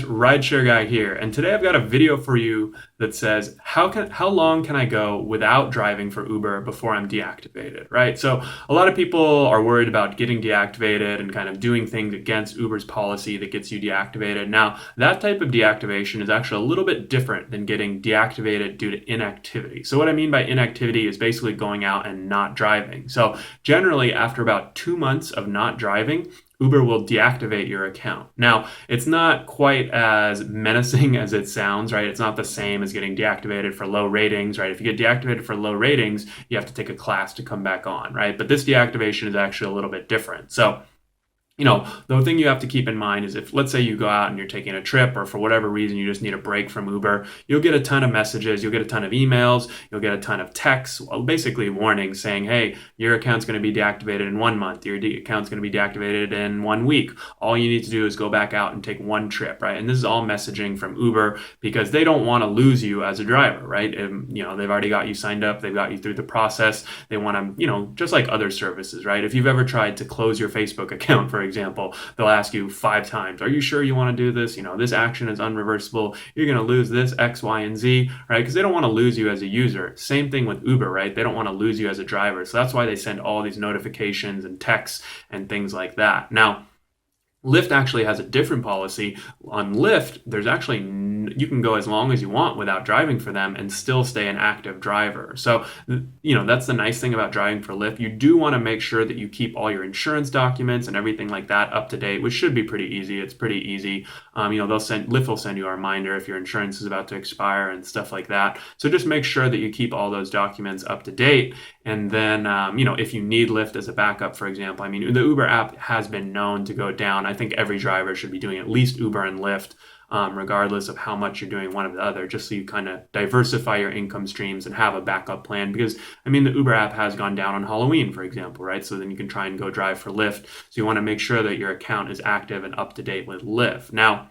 Rideshare Guy here, and today I've got a video for you that says how long can I go without driving for Uber before I'm deactivated, right? So a lot of people are worried about getting deactivated and kind of doing things against Uber's policy that gets you deactivated. Now, that type of deactivation is actually a little bit different than getting deactivated due to inactivity. So what I mean by inactivity is basically going out and not driving. So generally, after about 2 months of not driving, Uber will deactivate your account. Now, it's not quite as menacing as it sounds, right? It's not the same as getting deactivated for low ratings, right? If you get deactivated for low ratings, you have to take a class to come back on, right? But this deactivation is actually a little bit different. So, the thing you have to keep in mind is if, let's say you go out and you're taking a trip or for whatever reason you just need a break from Uber, you'll get a ton of messages, you'll get a ton of emails, you'll get a ton of texts, basically warnings saying, hey, your account's going to be deactivated in 1 month, your account's going to be deactivated in 1 week. All you need to do is go back out and take one trip, right? And this is all messaging from Uber because they don't want to lose you as a driver, right? And, they've already got you signed up, they've got you through the process. They want to, just like other services, right? If you've ever tried to close your Facebook account, for example, they'll ask you 5 times, are you sure you want to do this? This action is unreversible. You're going to lose this X, Y, and Z, right? Because they don't want to lose you as a user. Same thing with Uber, right? They don't want to lose you as a driver. So that's why they send all these notifications and texts and things like that. Now, Lyft actually has a different policy. On Lyft, there's actually, you can go as long as you want without driving for them and still stay an active driver. So, that's the nice thing about driving for Lyft. You do want to make sure that you keep all your insurance documents and everything like that up to date, which should be pretty easy. It's pretty easy. Lyft will send you a reminder if your insurance is about to expire and stuff like that. So just make sure that you keep all those documents up to date. And then, if you need Lyft as a backup, for example, the Uber app has been known to go down. I think every driver should be doing at least Uber and Lyft, regardless of how much you're doing one or the other, just so you kind of diversify your income streams and have a backup plan. Because, the Uber app has gone down on Halloween, for example, right? So then you can try and go drive for Lyft. So you want to make sure that your account is active and up to date with Lyft. Now,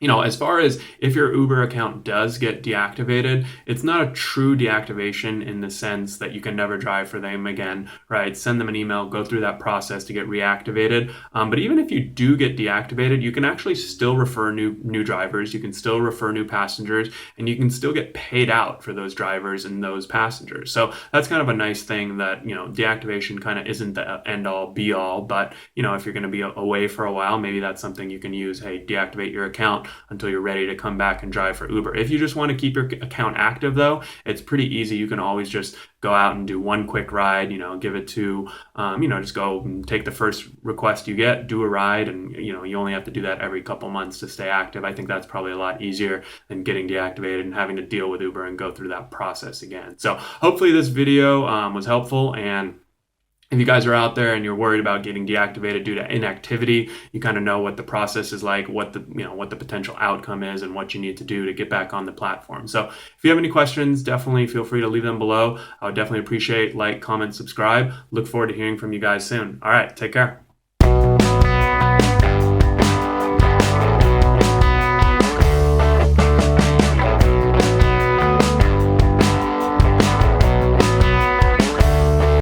as far as if your Uber account does get deactivated, it's not a true deactivation in the sense that you can never drive for them again, right? Send them an email, go through that process to get reactivated. But even if you do get deactivated, you can actually still refer new drivers, you can still refer new passengers, and you can still get paid out for those drivers and those passengers. So that's kind of a nice thing that, deactivation kind of isn't the end all be all, but, if you're going to be away for a while, maybe that's something you can use. Hey, deactivate your account until you're ready to come back and drive for Uber. If you just want to keep your account active though, it's pretty easy. You can always just go out and do one quick ride, give it to, just go and take the first request you get, do a ride, and, you only have to do that every couple months to stay active. I think that's probably a lot easier than getting deactivated and having to deal with Uber and go through that process again. So hopefully this video was helpful, and if you guys are out there and you're worried about getting deactivated due to inactivity, you kind of know what the process is like, what the potential outcome is, and what you need to do to get back on the platform. So if you have any questions, definitely feel free to leave them below. I would definitely appreciate like, comment, subscribe. Look forward to hearing from you guys soon. All right, take care.